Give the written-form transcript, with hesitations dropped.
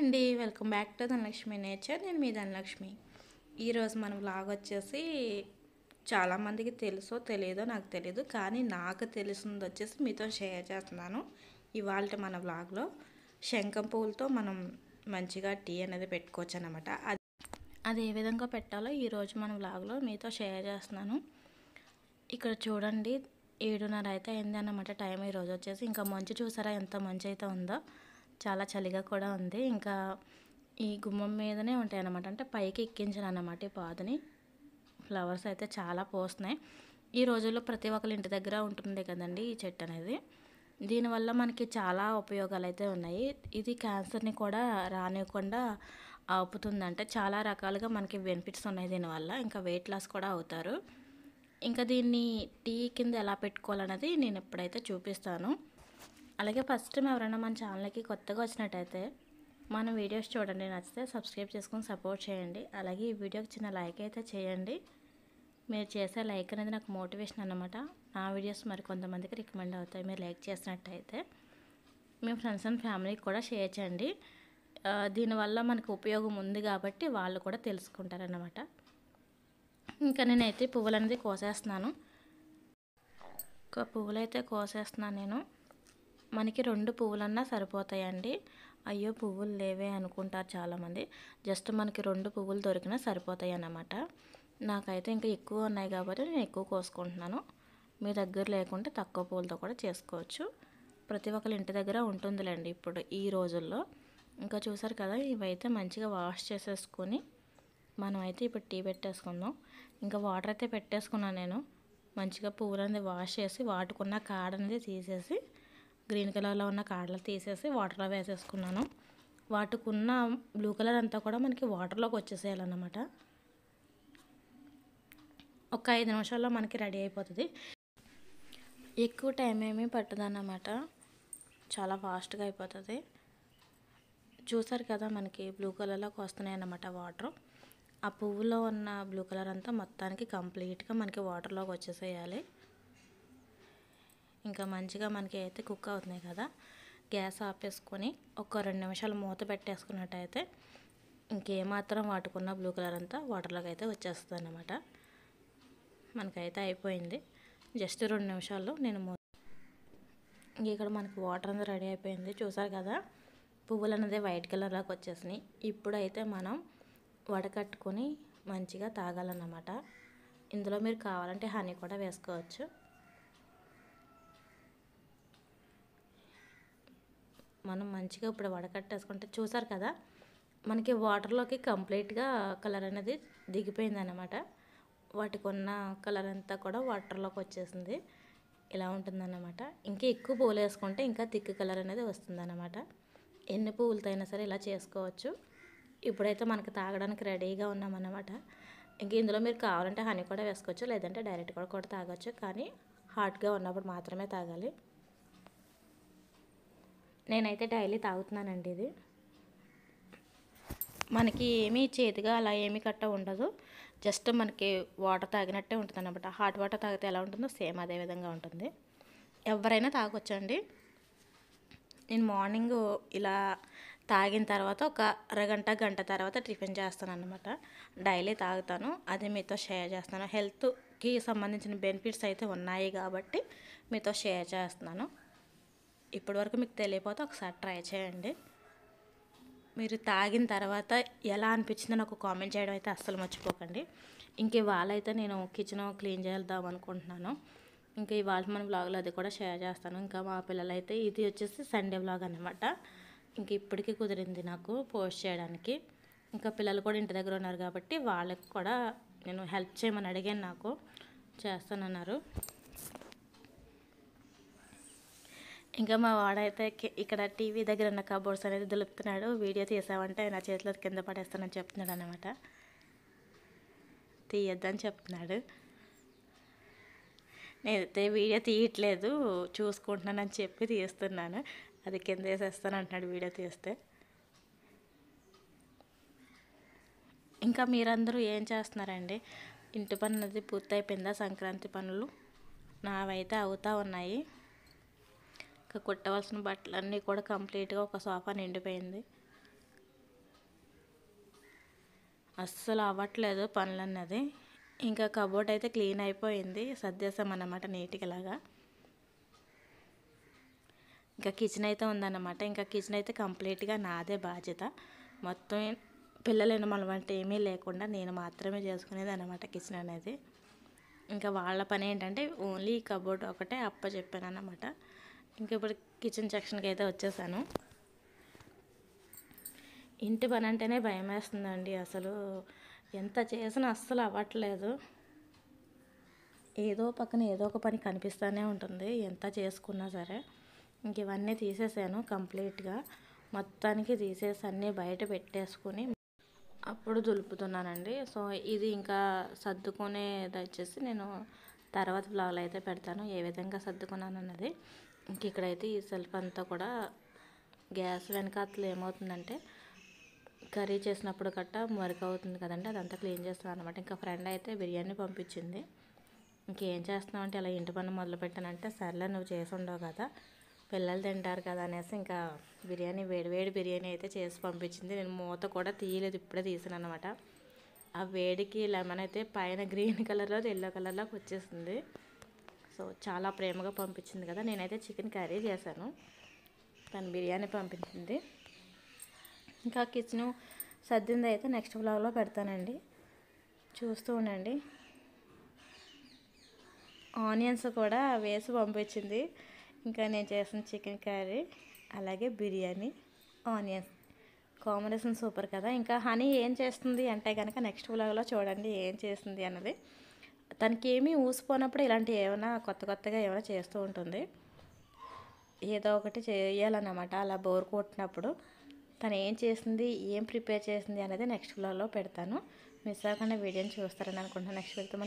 అండి, welcome back to Dhanalakshmi nature. నేను మీ ధనలక్ష్మి. ఈరోజు మన వ్లాగ్ వచ్చేసి చాలామందికి తెలుసో తెలియదో నాకు తెలియదు, కానీ నాకు తెలిసింది వచ్చేసి మీతో షేర్ చేస్తున్నాను. ఇవాళ మన వ్లాగ్లో శంఖం పువ్వులతో మనం మంచిగా టీ అనేది పెట్టుకోవచ్చు అన్నమాట. అది ఏ విధంగా పెట్టాలో ఈరోజు మన వ్లాగ్లో మీతో షేర్ చేస్తున్నాను. ఇక్కడ చూడండి, 7:30 అయితే అయింది అన్నమాట టైం. ఈరోజు వచ్చేసి ఇంకా మంచు చూసారా ఎంత మంచి అయితే ఉందో, చాలా చలిగా కూడా ఉంది. ఇంకా ఈ గుమ్మం మీదనే ఉంటాయి అన్నమాట, అంటే పైకి ఎక్కించాను అన్నమాట ఈ పాదుని. ఫ్లవర్స్ అయితే చాలా పోస్తున్నాయి. ఈ రోజుల్లో ప్రతి ఒక్కరి ఇంటి దగ్గర ఉంటుంది కదండి ఈ చెట్టు అనేది. దీనివల్ల మనకి చాలా ఉపయోగాలు అయితే ఉన్నాయి. ఇది క్యాన్సర్ని కూడా రానివ్వకుండా ఆపుతుంది, అంటే చాలా రకాలుగా మనకి బెనిఫిట్స్ ఉన్నాయి దీనివల్ల. ఇంకా వెయిట్ లాస్ కూడా అవుతారు. ఇంకా దీన్ని టీ కింద ఎలా పెట్టుకోవాలన్నది నేను ఎప్పుడైతే చూపిస్తాను. అలాగే ఫస్ట్ టైం ఎవరైనా మన ఛానల్కి కొత్తగా వచ్చినట్టయితే మన వీడియోస్ చూడండి, నచ్చితే సబ్స్క్రైబ్ చేసుకొని సపోర్ట్ చేయండి. అలాగే ఈ వీడియోకి చిన్న లైక్ అయితే చేయండి. మీరు చేసే లైక్ అనేది నాకు మోటివేషన్ అన్నమాట. నా వీడియోస్ మరి కొంతమందికి రికమెండ్ అవుతాయి మీరు లైక్ చేసినట్టయితే. మీ ఫ్రెండ్స్ అండ్ ఫ్యామిలీకి కూడా షేర్ చేయండి. దీనివల్ల మనకు ఉపయోగం ఉంది కాబట్టి వాళ్ళు కూడా తెలుసుకుంటారన్నమాట. ఇంకా నేనైతే పువ్వులు అనేది కోసేస్తున్నాను. ఒక పువ్వులు అయితే కోసేస్తున్నాను నేను. మనకి 2 పువ్వులన్నా సరిపోతాయండి. అయ్యో పువ్వులు లేవే అనుకుంటారు చాలామంది. జస్ట్ మనకి 2 పువ్వులు దొరికినా సరిపోతాయి అన్నమాట. నాకైతే ఇంకా ఎక్కువ ఉన్నాయి కాబట్టి నేను ఎక్కువ కోసుకుంటున్నాను. మీ దగ్గర లేకుంటే తక్కువ పువ్వులతో కూడా చేసుకోవచ్చు. ప్రతి ఒక్కరి ఇంటి దగ్గర ఉంటుందిలేండి ఇప్పుడు ఈ రోజుల్లో. ఇంకా చూసారు కదా, ఇవైతే మంచిగా వాష్ చేసేసుకొని మనమైతే ఇప్పుడు టీ పెట్టేసుకుందాం. ఇంకా వాటర్ అయితే పెట్టేసుకున్నాను నేను. మంచిగా పువ్వులు అనేది వాష్ చేసి వాటుకున్న కాడ అనేది తీసేసి, గ్రీన్ కలర్లో ఉన్న కాడలు తీసేసి వాటర్లో వేసేసుకున్నాను. వాటికున్న బ్లూ కలర్ అంతా కూడా మనకి వాటర్లోకి వచ్చేసేయాలన్నమాట. ఒక 5 నిమిషాల్లో మనకి రెడీ అయిపోతుంది. ఎక్కువ టైం ఏమీ పట్టదన్నమాట, చాలా ఫాస్ట్గా అయిపోతుంది. చూసారు కదా, మనకి బ్లూ కలర్లోకి వస్తున్నాయి అన్నమాట వాటర్. ఆ పువ్వులో ఉన్న బ్లూ కలర్ అంతా మొత్తానికి కంప్లీట్గా మనకి వాటర్లోకి వచ్చేసేయాలి. ఇంకా మంచిగా మనకి అయితే కుక్ అవుతున్నాయి కదా, గ్యాస్ ఆపేసుకొని ఒక 2 నిమిషాలు మూత పెట్టేసుకున్నట్టయితే ఇంకేమాత్రం వాటుకున్న బ్లూ కలర్ అంతా వాటర్లోకి అయితే వచ్చేస్తుంది అన్నమాట. మనకైతే అయిపోయింది. జస్ట్ 2 నిమిషాల్లో నేను ఇక్కడ మనకి వాటర్ అనేది రెడీ అయిపోయింది. చూసారు కదా, పువ్వులు అనేది వైట్ కలర్లోకి వచ్చేసినాయి. ఇప్పుడైతే మనం వడకట్టుకొని మంచిగా తాగాలన్నమాట. ఇందులో మీరు కావాలంటే హనీ కూడా వేసుకోవచ్చు. మనం మంచిగా ఇప్పుడు వడకట్టేసుకుంటే చూసారు కదా, మనకి వాటర్లోకి కంప్లీట్గా కలర్ అనేది దిగిపోయింది అన్నమాట. వాటికి ఉన్న కలర్ అంతా కూడా వాటర్లోకి వచ్చేసింది. ఇలా ఉంటుందన్నమాట. ఇంకా ఎక్కువ పువ్వులు వేసుకుంటే ఇంకా థిక్ కలర్ అనేది వస్తుందన్నమాట. ఎన్ని పువ్వులతో అయినా సరే ఇలా చేసుకోవచ్చు. ఇప్పుడైతే మనకి తాగడానికి రెడీగా ఉన్నామన్నమాట. ఇంక ఇందులో మీరు కావాలంటే హనీ కూడా వేసుకోవచ్చు, లేదంటే డైరెక్ట్ కూడా తాగొచ్చు, కానీ హాట్గా ఉన్నప్పుడు మాత్రమే తాగాలి. నేనైతే డైలీ తాగుతున్నానండి. ఇది మనకి ఏమీ చేతిగా అలా ఏమీ కట్ట ఉండదు, జస్ట్ మనకి వాటర్ తాగినట్టే ఉంటుంది అన్నమాట. హాట్ వాటర్ తాగితే ఎలా ఉంటుందో సేమ్ అదే విధంగా ఉంటుంది. ఎవరైనా తాగొచ్చండి. నేను మార్నింగ్ ఇలా తాగిన తర్వాత ఒక అరగంట గంట తర్వాత టిఫిన్ చేస్తాను అన్నమాట. డైలీ తాగుతాను, అది మీతో షేర్ చేస్తాను. హెల్త్కి సంబంధించిన బెనిఫిట్స్ అయితే ఉన్నాయి కాబట్టి మీతో షేర్ చేస్తున్నాను. ఇప్పటివరకు మీకు తెలియకపోతే ఒకసారి ట్రై చేయండి. మీరు తాగిన తర్వాత ఎలా అనిపించిందో నాకు కామెంట్ చేయడం అయితే అస్సలు మర్చిపోకండి. ఇంక ఇవాళ అయితే నేను కిచెన్ క్లీన్ చేద్దాం అనుకుంటున్నాను. ఇంకా ఇవాళ మన వ్లాగ్లో అది కూడా షేర్ చేస్తాను. ఇంకా మా పిల్లలైతే, ఇది వచ్చేసి సండే వ్లాగ్ అనమాట. ఇంక ఇప్పటికీ కుదిరింది నాకు పోస్ట్ చేయడానికి. ఇంకా పిల్లలు కూడా ఇంటి దగ్గర ఉన్నారు కాబట్టి వాళ్ళకి కూడా నేను హెల్ప్ చేయమని అడిగాను, నాకు చేస్తానన్నారు. ఇంకా మా వాడైతే ఇక్కడ టీవీ దగ్గర ఉన్న కబోర్డ్స్ అనేది దులుపుతున్నాడు. వీడియో తీసామంటే నా చేతిలో కింద పడేస్తానని చెప్తున్నాడు అనమాట. తీయొద్దని చెప్తున్నాడు. నేనైతే వీడియో తీయట్లేదు, చూసుకుంటున్నానని చెప్పి తీస్తున్నాను. అది కింద వేసేస్తాను అంటున్నాడు వీడియో తీస్తే. ఇంకా మీరందరూ ఏం చేస్తున్నారండి? ఇంటి పని అనేది పూర్తయిపోయిందా? సంక్రాంతి పనులు నావైతే అవుతూ ఉన్నాయి. ఇంకా కుట్టవలసిన బట్టలన్నీ కూడా కంప్లీట్గా ఒక సోఫా నిండిపోయింది. అస్సలు అవ్వట్లేదు పనులన్నది. ఇంకా కబోర్డ్ అయితే క్లీన్ అయిపోయింది, సర్దేశామన్నమాట నీట్గా లాగా. ఇంకా కిచెన్ అయితే ఉందన్నమాట. ఇంకా కిచెన్ అయితే కంప్లీట్గా నాదే బాధ్యత. మొత్తం పిల్లలు మన వంట ఏమీ లేకుండా నేను మాత్రమే చేసుకునేది అన్నమాట కిచెన్ అనేది. ఇంకా వాళ్ళ పని ఏంటంటే ఓన్లీ కబోర్డ్ ఒకటే చెప్పాను అన్నమాట. ఇంకా ఇప్పుడు కిచెన్ సెక్షన్కి అయితే వచ్చేసాను. ఇంటి పని అంటేనే భయం వేస్తుందండి. అసలు ఎంత చేసినా అస్సలు అవ్వట్లేదు. ఏదో పక్కన ఏదో ఒక పని కనిపిస్తూనే ఉంటుంది ఎంత చేసుకున్నా సరే. ఇంక ఇవన్నీ తీసేసాను కంప్లీట్గా. మొత్తానికి తీసేసి అన్నీ బయట పెట్టేసుకుని అప్పుడు దులుపుతున్నానండి. సో ఇది ఇంకా సర్దుకునేది వచ్చేసి నేను తర్వాత వ్లాగ్లో అయితే పెడతాను, ఏ విధంగా సర్దుకున్నాను అన్నది. ఇంక ఇక్కడైతే ఈ సెల్ఫ్ అంతా కూడా గ్యాస్ వెనకాతలు ఏమవుతుందంటే కర్రీ చేసినప్పుడు గట్టా మరక అవుతుంది కదండి, అదంతా క్లీన్ చేస్తున్నాను అనమాట. ఇంకా ఫ్రెండ్ అయితే బిర్యానీ పంపించింది. ఇంకేం చేస్తున్నావు అంటే ఇలా ఇంటి పని మొదలు పెట్టానంటే, సర్లే నువ్వు చేసి ఉండవు కదా, పిల్లలు తింటారు కదా అనేసి ఇంకా బిర్యానీ వేడివేడి బిర్యానీ అయితే చేసి పంపించింది. నేను మూత కూడా తీయలేదు, ఇప్పుడే తీసాను అనమాట. ఆ వేడికి లెమన్ అయితే పైన గ్రీన్ కలర్లో ఎల్లో కలర్లోకి వచ్చేసింది. సో చాలా ప్రేమగా పంపించింది కదా. నేనైతే చికెన్ కర్రీ చేశాను, తను బిర్యానీ పంపించింది. ఇంకా కిచెన్ సర్దింది అయితే నెక్స్ట్ వ్లాగ్లో పెడతానండి, చూస్తూ ఉండండి. ఆనియన్స్ కూడా వేసి పంపించింది. ఇంకా నేను చేసిన చికెన్ కర్రీ అలాగే బిర్యానీ, ఆనియన్స్ కాంబినేషన్ సూపర్ కదా. ఇంకా హనీ ఏం చేస్తుంది అంటే కనుక నెక్స్ట్ వ్లాగ్లో చూడండి ఏం చేస్తుంది అన్నది. తనకి ఏమీ ఊసిపోయినప్పుడు ఇలాంటివి ఏమైనా కొత్తగా ఏమైనా చేస్తూ ఉంటుంది, ఏదో ఒకటి చేయాలన్నమాట. అలా బోర్ కొట్టినప్పుడు తను ఏం చేసింది, ఏం ప్రిపేర్ చేసింది అనేది నెక్స్ట్ వ్లాగ్లో పెడతాను. మిస్ అవ్వకుండా వీడియోని చూస్తారని అనుకుంటున్నాను. నెక్స్ట్ వెళ్తే